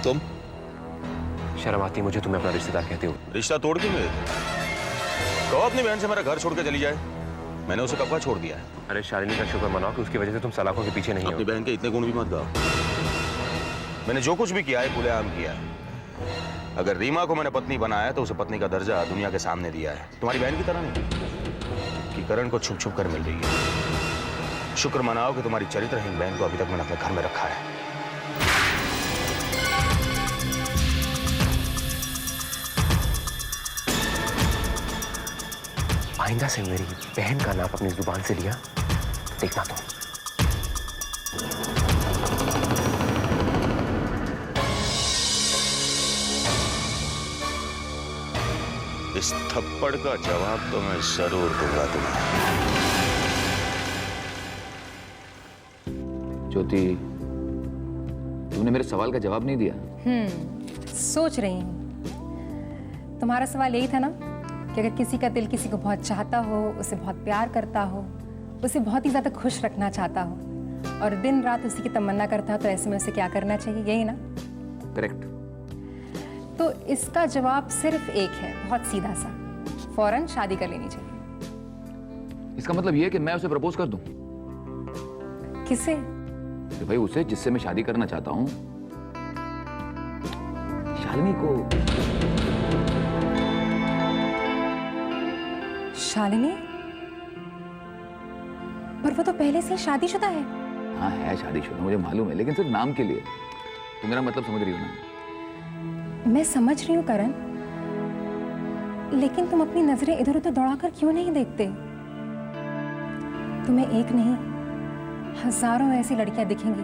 तुम? शर्म आती मुझे तुम्हें अपना रिश्तेदार कहते हो। रिश्ता तोड़ क्यों गए? कहो अपनी बहन से मेरा घर छोड़ के चली जाए। मैंने उसे कब का छोड़ दिया है। अरे शालिनी का शुक्र मनाओ कि उसकी वजह से तुम सलाखों के पीछे नहीं हो। अपनी बहन के इतने गुण भी मत गाओ। मैंने जो कुछ भी किया है खुलेआम किया है। अगर रीमा को मैंने पत्नी बनाया तो उसे पत्नी का दर्जा दुनिया के सामने दिया है, तुम्हारी बहन की तरह नहीं कि करण को छुप छुप कर मिल रही है। शुक्र मनाओ कि तुम्हारी चरित्रहीन बहन को अभी तक मैंने अपने घर में रखा है। आइंदा से मेरी बहन का नाम अपनी जुबान से लिया देखना तो। इस थप्पड़ का जवाब तो मैं जरूर दूंगा तुम्हें। ज्योति, तुमने मेरे सवाल का जवाब नहीं दिया। सोच रही हूँ। तुम्हारा सवाल यही था ना कि अगर किसी का दिल किसी को बहुत चाहता हो, उसे बहुत प्यार करता हो, उसे बहुत ही ज्यादा खुश रखना चाहता हो और दिन रात उसी की तमन्ना करता हो, तो ऐसे में उसे क्या करना चाहिए? यही ना? करेक्ट। तो इसका जवाब सिर्फ एक है, बहुत सीधा सा, फौरन शादी कर लेनी चाहिए। इसका मतलब ये है कि मैं उसे प्रपोज कर दूं? किसे? कि भाई उसे जिससे मैं शादी करना चाहता हूं, शालिनी को। शालिनी? पर वो तो पहले से ही शादीशुदा है। हाँ है शादीशुदा, मुझे मालूम है, लेकिन सिर्फ नाम के लिए। तुम मेरा मतलब समझ रही हो ना? मैं समझ रही हूँ करण, लेकिन तुम अपनी नजरें इधर उधर दौड़ाकर क्यों नहीं देखते? तुम्हें एक नहीं, हजारों ऐसी लड़कियां दिखेंगी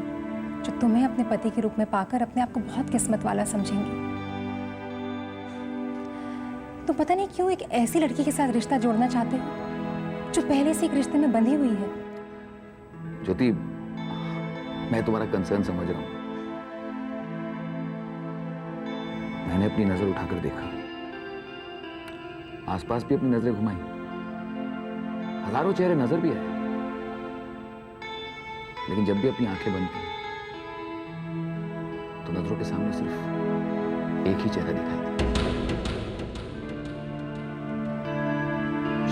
जो तुम्हें अपने पति के रूप में पाकर अपने आप को बहुत किस्मत वाला समझेंगी। तुम पता नहीं क्यों एक ऐसी लड़की के साथ रिश्ता जोड़ना चाहते हो जो पहले से एक रिश्ते में बंधी हुई है। ज्योति, मैं तुम्हारा कंसर्न समझ रहा हूं। मैंने अपनी नजर उठाकर देखा, आसपास भी अपनी नजरें घुमाई, हजारों चेहरे नजर भी आए, लेकिन जब भी अपनी आंखें बंद की तो नजरों के सामने सिर्फ एक ही चेहरा दिखाई दिया,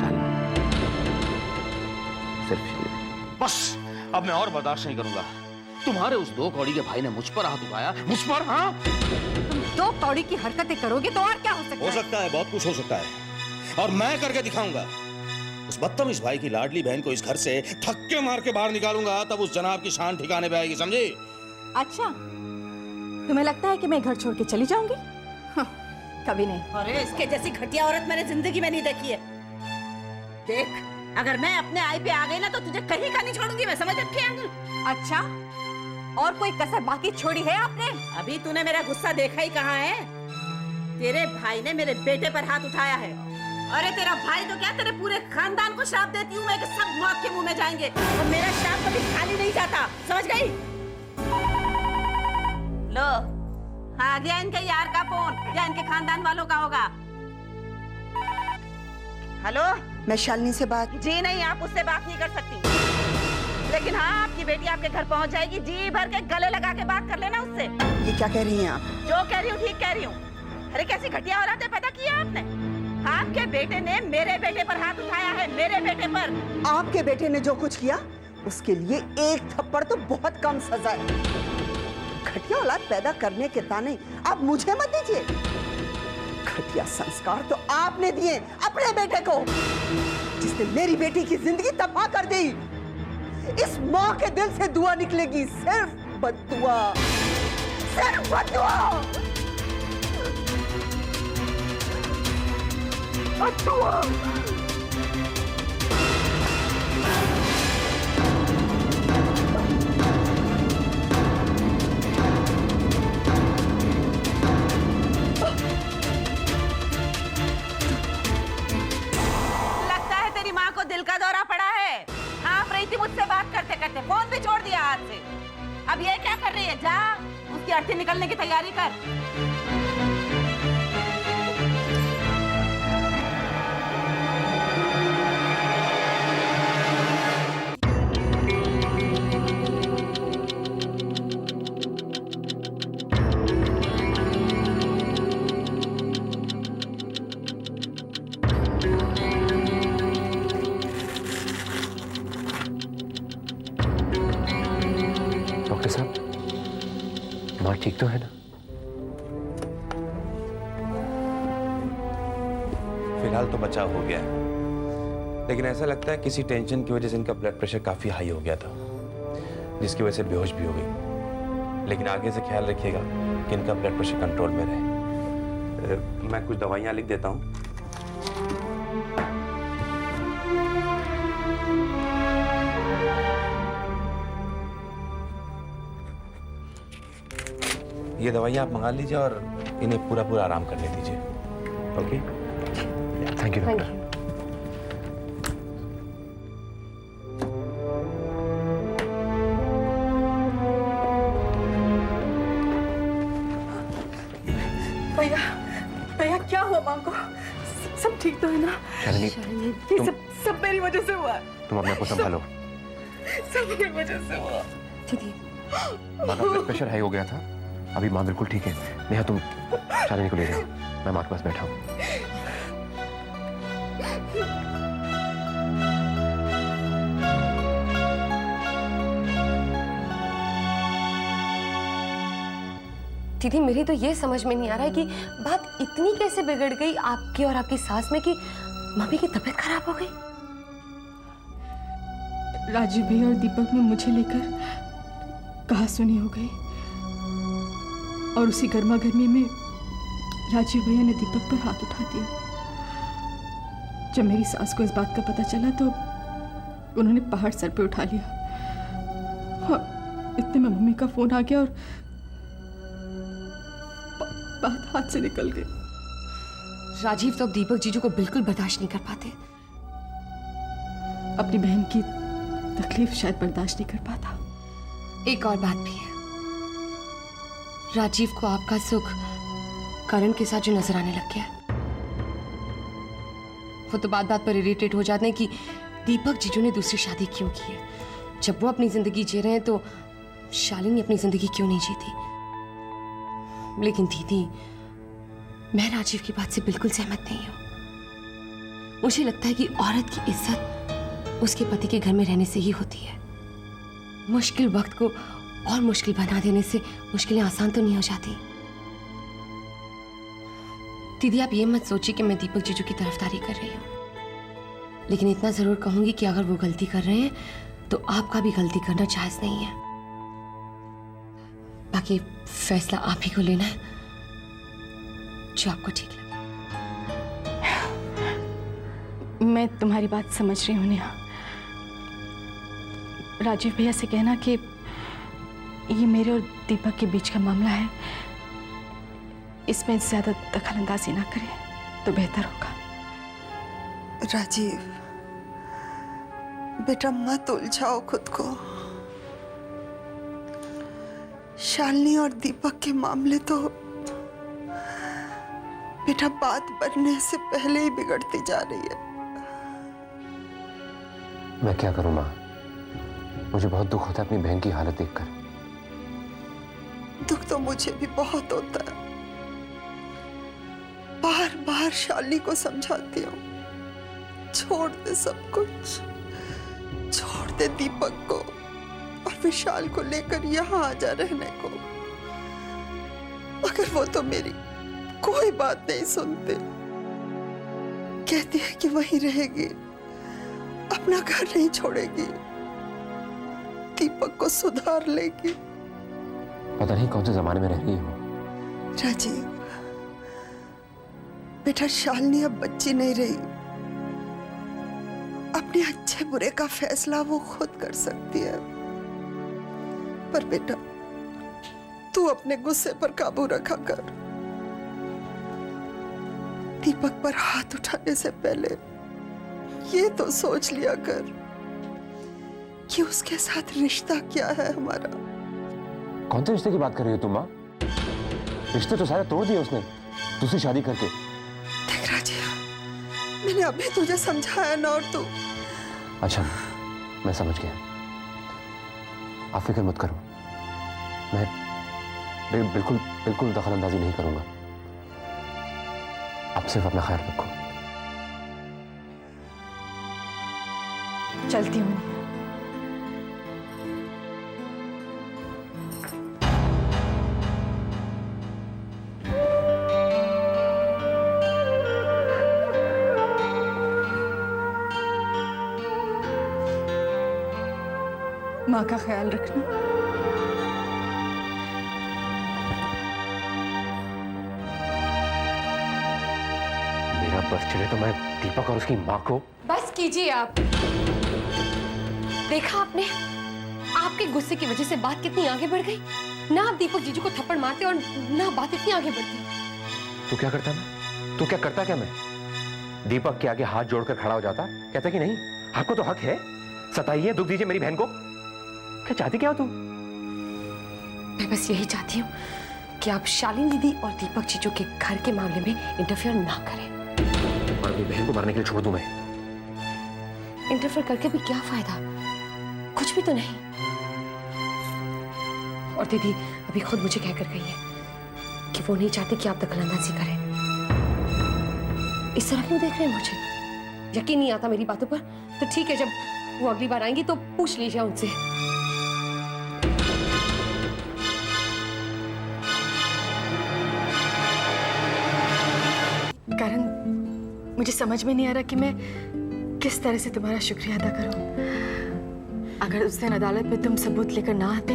शालिनी। सिर्फ शालिनी। बस अब मैं और बर्दाश्त नहीं करूंगा। तुम्हारे उस दो कौड़ी के भाई ने मुझ पर हाथ उठाया, मुझ पर। हाँ, तुम दो कौड़ी की हरकतें करोगे तो और क्या हो सकता है? हो सकता है, बहुत कुछ हो सकता है, और मैं करके दिखाऊंगा। उस बदतमीज भाई की लाडली बहन को इस घर से धक्के मार के बाहर निकालूंगा, तब उस जनाब की शान ठिकाने पे आएगी, समझी? अच्छा, तुम्हें लगता है कि मैं घर छोड़ के चली जाऊंगी? हाँ, कभी नहीं। अरे इसके जैसी घटिया औरत मैंने जिंदगी में नहीं देखी है। देख, अगर मैं अपने आई पे आ गई ना तो तुझे कहीं का नहीं छोड़ूंगी मैं, समझ रखी है? अच्छा, और कोई कसर बाकी छोड़ी है आपने? अभी तूने मेरा गुस्सा देखा ही कहाँ है? तेरे भाई ने मेरे बेटे पर हाथ उठाया है। अरे तेरा भाई तो क्या, तेरे पूरे खानदान को श्राप देती हूँ मैं कि सब मौत के मुंह में जाएंगे, और मेरा श्राप कभी खाली नहीं जाता, समझ गई? लो, आ गया इनके यार का फोन, या इनके खानदान वालों का होगा। हेलो, मैं शालिनी से बात। जी नहीं, आप उससे बात नहीं कर सकती, लेकिन हाँ, आपकी बेटी आपके घर पहुंच जाएगी। जी भर के गले लगा के बात कर लेना उससे। ये क्या कह रही हैं आप? जो कह रही हूँ ठीक कह रही हूँ। अरे कैसी घटिया औरतें पैदा की है आपने। आपके बेटे ने मेरे बेटे पर हाथ उठाया है, मेरे बेटे पर। आपके बेटे ने जो कुछ किया उसके लिए एक थप्पड़ तो बहुत कम सजा है। घटिया औलाद पैदा करने के ताने आप मुझे मत दीजिए। घटिया संस्कार तो आपने दिए अपने बेटे को, जिसने मेरी बेटी की जिंदगी तबाह कर दी। इस माँ के दिल से दुआ निकलेगी, सिर्फ बद्दुआ, सिर्फ बद्दुआ, बद्दुआ। लगता है तेरी माँ को दिल का दौरा पड़ा है। आप रही थी मुझसे बात करते करते, फोन भी छोड़ दिया हाथ से। अब ये क्या कर रही है? जा, उसकी अर्थी निकलने की तैयारी कर। माँ ठीक तो है ना? फिलहाल तो बचाव हो गया है, लेकिन ऐसा लगता है किसी टेंशन की वजह से इनका ब्लड प्रेशर काफी हाई हो गया था, जिसकी वजह से बेहोश भी हो गई। लेकिन आगे से ख्याल रखिएगा कि इनका ब्लड प्रेशर कंट्रोल में रहे। मैं कुछ दवाइयाँ लिख देता हूँ। ये दवाइयाँ आप मंगा लीजिए और इन्हें पूरा पूरा आराम करने दीजिए। ओके? Thank you doctor. भैया, भैया क्या हुआ माँ को? सब ठीक तो है ना? शालिनी, ये सब मेरी वजह से हुआ। तुम अपने आप को संभालो। सब मेरी वजह से हुआ। दीदी, माँ का ब्लड प्रेशर हाई हो गया था, अभी माँ बिल्कुल ठीक है। नेहा तुम शालिनी को ले जाओ, मैं माँ के पास बैठा हूँ। दीदी मेरी तो ये समझ में नहीं आ रहा है कि बात इतनी कैसे बिगड़ गई आपकी और आपकी सास में कि मम्मी की तबीयत खराब हो गई। राजीव भैया और दीपक में मुझे लेकर कहासुनी हो गई और उसी गर्मा गर्मी में राजीव भैया ने दीपक पर हाथ उठा दिया। जब मेरी सास को इस बात का पता चला तो उन्होंने पहाड़ सर पे उठा लिया और इतने में मम्मी का फोन आ गया और बात हाथ से निकल गई। राजीव तो अब दीपक जीजू को बिल्कुल बर्दाश्त नहीं कर पाते। अपनी बहन की तकलीफ शायद बर्दाश्त नहीं कर पाता। एक और बात भी है, राजीव को आपका सुख करण के साथ जो नजर आने लग गया है, वो तो बात बात पर इरिटेट हो जाते हैं कि दीपक जीजू ने दूसरी शादी क्यों की है। जब वो अपनी जिंदगी जी रहे हैं तो शालिनी अपनी जिंदगी क्यों नहीं जीती। लेकिन दीदी, मैं राजीव की बात से बिल्कुल सहमत नहीं हूं। मुझे लगता है कि औरत की इज्जत उसके पति के घर में रहने से ही होती है। मुश्किल वक्त को और मुश्किल बना देने से मुश्किलें आसान तो नहीं हो जाती। दीदी आप ये मत सोचिए कि मैं दीपक जीजू की तरफदारी कर रही हूँ, लेकिन इतना जरूर कहूंगी कि अगर वो गलती कर रहे हैं तो आपका भी गलती करना जायज नहीं है। बाकी फैसला आप ही को लेना है, जो आपको ठीक लगे। मैं तुम्हारी बात समझ रही हूँ नेहा। राजीव भैया से कहना कि ये मेरे और दीपक के बीच का मामला है, इसमें ज्यादा दखलंदाजी ना करें तो बेहतर होगा। राजीव बेटा मत उलझाओ खुद को। शालिनी और दीपक के मामले तो बेटा बात बनने से पहले ही बिगड़ती जा रही है। मैं क्या करूं माँ, मुझे बहुत दुख होता है अपनी बहन की हालत देखकर। दुख तो मुझे भी बहुत होता है। बार बार शालिनी को समझाती हूँ, छोड़ दे सब कुछ, छोड़ दे दीपक को और विशाल को लेकर यहाँ आ जा रहने को। मगर वो तो मेरी कोई बात नहीं सुनते। कहती है कि वहीं रहेगी, अपना घर नहीं छोड़ेगी, दीपक को सुधार लेगी। पता नहीं कौन से जमाने में रह रही हो। राजीव बेटा, शालिनी अब बच्ची नहीं रही। अपने अच्छे बुरे का फैसला वो खुद कर सकती है। पर बेटा तू अपने गुस्से पर काबू रखा कर। दीपक पर हाथ उठाने से पहले ये तो सोच लिया कर कि उसके साथ रिश्ता क्या है हमारा। कौन से रिश्ते की बात कर रही हो तुम माँ? रिश्ते तो सारे तोड़ दिए उसने दूसरी शादी करके। देख राजीव, मैंने अभी तुझे समझाया ना, और तू। अच्छा मैं समझ गया, आप फिक्र मत करो। मैं बिल्कुल बिल्कुल दखलंदाजी नहीं करूंगा। आप सिर्फ अपना ख्याल रखो। चलती हूँ। माँ का ख्याल रखना। मेरा बस चले तो मैं दीपक और उसकी माँ को। बस कीजिए आप। देखा आपने, आपके गुस्से की वजह से बात कितनी आगे बढ़ गई। ना आप दीपक जीजू को थप्पड़ मारते और ना बात इतनी आगे बढ़ती। तू क्या करता मैं? तू क्या करता क्या मैं? दीपक के आगे हाथ जोड़कर खड़ा हो जाता, कहता कि नहीं आपको तो हक है, सताइए, दुख दीजिए मेरी बहन को। क्या चाहती क्या हो तू? मैं बस यही चाहती हूँ कि आप शालिनी दीदी और दीपक जीजू के घर के मामले में इंटरफेयर ना करें। और अपनी बहन को मारने के लिए छोड़ दूं मैं? इंटरफेयर करके भी क्या फायदा, कुछ भी तो नहीं। और दीदी अभी खुद मुझे कहकर गई है कि वो नहीं चाहती कि आप दखलंदाजी करें। इस तरह क्यों देख रहे हैं मुझे? यकीन नहीं आता मेरी बातों पर? तो ठीक है, जब वो अगली बार आएंगी तो पूछ लीजिए उनसे। करण, मुझे समझ में नहीं आ रहा कि मैं किस तरह से तुम्हारा शुक्रिया अदा करूं। अगर उस दिन अदालत में तुम सबूत लेकर ना आते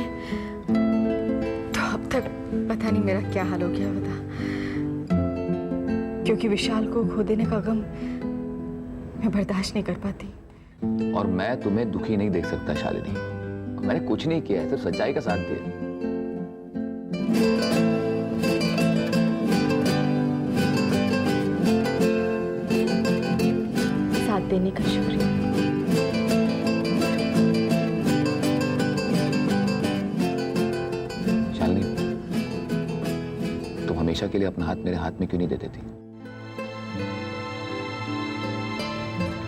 तो अब तक पता नहीं मेरा क्या हाल हो गया होता। क्योंकि विशाल को खो देने का गम मैं बर्दाश्त नहीं कर पाती। और मैं तुम्हें दुखी नहीं देख सकता शालिनी। मैंने कुछ नहीं किया है, सिर्फ सच्चाई का साथ दिया। साथ देने का शुक्रिया। शालिनी, तुम हमेशा के लिए अपना हाथ मेरे हाथ में क्यों नहीं दे देती?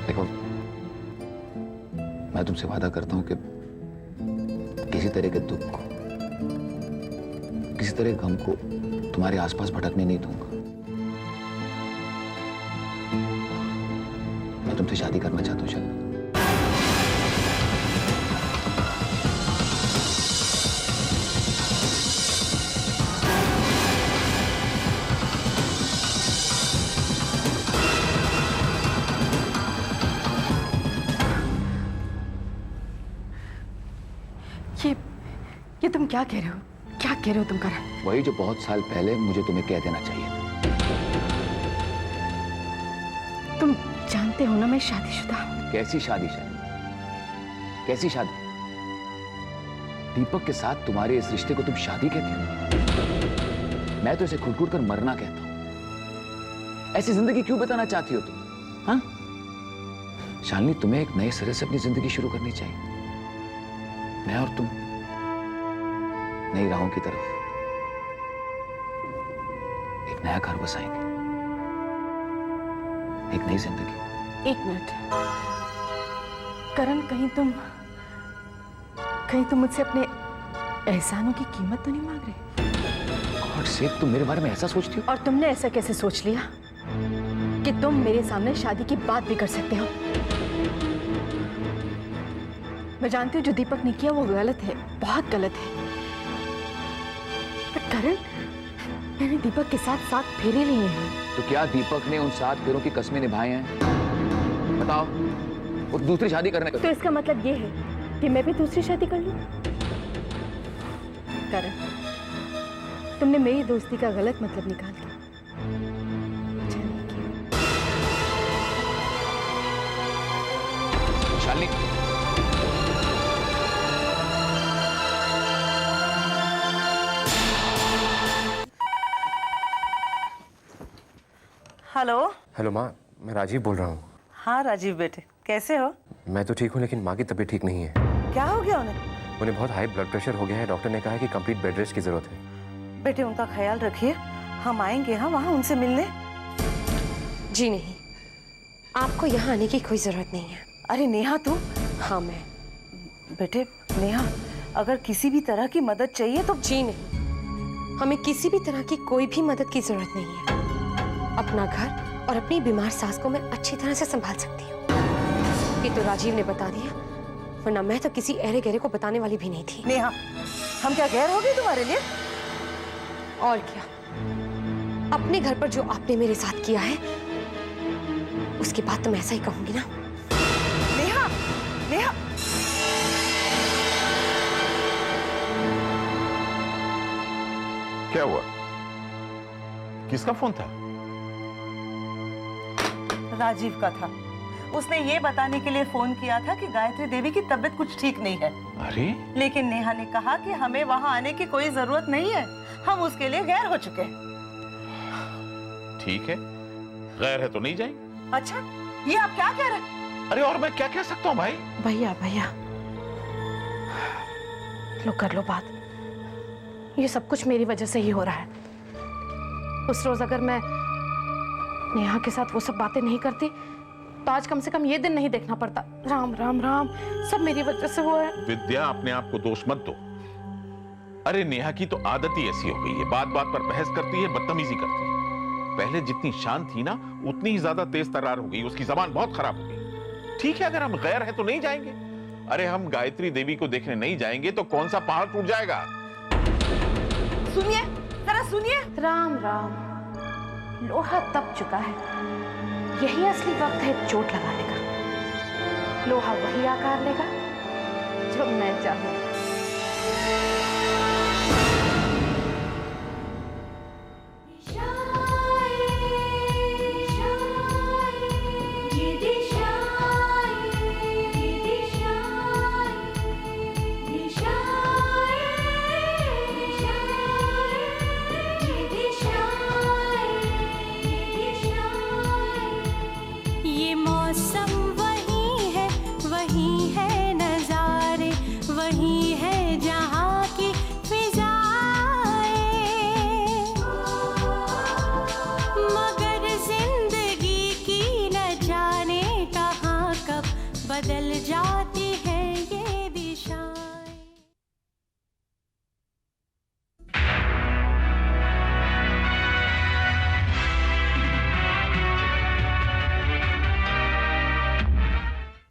देखो, मैं तुमसे वादा करता हूं कि किसी तरह के दुख को, किसी तरह के गम को तुम्हारे आसपास भटकने नहीं दूंगा। मैं तुमसे शादी करना चाहता हूं शालिनी। ये तुम क्या कह रहे हो? क्या कह रहे हो तुम करण? वही जो बहुत साल पहले मुझे तुम्हें कह देना चाहिए था। तुम जानते हो ना मैं शादीशुदा हूं। कैसी शादी शादी? कैसी शादी? दीपक के साथ तुम्हारे इस रिश्ते को तुम शादी कहती हो? मैं तो इसे घुट घुट कर मरना कहता हूं। ऐसी जिंदगी क्यों बताना चाहती हो तुम? हाँ शालिनी, तुम्हें एक नए सिरे से अपनी जिंदगी शुरू करनी चाहिए। मैं और तुम नई राहों की तरफ एक नया घर बसाएंगे, एक नई जिंदगी। एक मिनट करण, कहीं तुम मुझसे अपने एहसानों की कीमत तो नहीं मांग रहे? गॉड सेक, तुम मेरे बारे में ऐसा सोचती हो? और तुमने ऐसा कैसे सोच लिया कि तुम मेरे सामने शादी की बात भी कर सकते हो? मैं जानती हूँ जो दीपक ने किया वो गलत है, बहुत गलत है। पर करण, मैंने दीपक के साथ 7 फेरे लिए हैं। तो क्या दीपक ने उन 7 फेरों की कस्में निभाई हैं? बताओ, वो दूसरी शादी करने का। तो इसका मतलब ये है कि मैं भी दूसरी शादी कर लूं? करण, तुमने मेरी दोस्ती का गलत मतलब निकाल दिया। अच्छा नहीं किया। शालिनी, हेलो। हेलो माँ, मैं राजीव बोल रहा हूँ। हाँ राजीव बेटे, कैसे हो? मैं तो ठीक हूँ, लेकिन माँ की तबीयत ठीक नहीं है। क्या हो गया उन्हें? उन्हें बहुत हाई ब्लड प्रेशर हो गया है। डॉक्टर ने कहा है कि कंप्लीट बेड रेस्ट की जरूरत है। बेटे उनका ख्याल रखिए, हम आएंगे हाँ वहाँ उनसे मिलने। जी नहीं, आपको यहाँ आने की कोई जरूरत नहीं है। अरे नेहा तुम? हाँ मैं। बेटे नेहा, अगर किसी भी तरह की मदद चाहिए तो। जी नहीं, हमें किसी भी तरह की कोई भी मदद की जरूरत नहीं है। अपना घर और अपनी बीमार सास को मैं अच्छी तरह से संभाल सकती हूँ। ये तो राजीव ने बता दिया, वरना मैं तो किसी अहरे गहरे को बताने वाली भी नहीं थी। नेहा, हम क्या गैर हो गए तुम्हारे लिए? और क्या, अपने घर पर जो आपने मेरे साथ किया है उसके बाद तो मैं ऐसा ही कहूंगी ना। नेहा, नेहा। क्या हुआ? किसका फोन था? राजीव का था। उसने ये बताने के लिए फोन किया था कि गायत्री देवी की तबीयत कुछ ठीक नहीं है। अरे लेकिन नेहा ने कहा कि हमें वहां आने की कोई जरूरत नहीं है, हम उसके लिए गैर हो चुके हैं। ठीक है, गैर है तो नहीं जाएंगे। अच्छा, ये आप क्या कह रहे हैं? अरे और मैं क्या कह सकता हूँ भाई? भैया भैया लो कर लो बात। ये सब कुछ मेरी वजह से ही हो रहा है। उस रोज अगर मैं नेहा के साथ वो सब बातें नहीं करती तो आज कम से कम ये दिन नहीं देखना पड़ता। राम राम राम, सब मेरी वजह से हुआ है। विद्या, अपने आप को दोष मत दो। अरे नेहा की तो आदत ही ऐसी हो गई है, बात बात पर बहस करती है, बदतमीजी करती है। पहले जितनी शांत थी ना, उतनी ही ज्यादा तेज तर्रार हो गई, उसकी जबान बहुत खराब हो गई। ठीक है, अगर हम गैर हैं तो नहीं जाएंगे। अरे हम गायत्री देवी को देखने नहीं जाएंगे तो कौन सा पहाड़ टूट जाएगा? सुनिए, जरा सुनिए। राम राम, लोहा दब चुका है, यही असली वक्त है चोट लगाने का। लोहा वही आकार लेगा जो मैं चाहूं।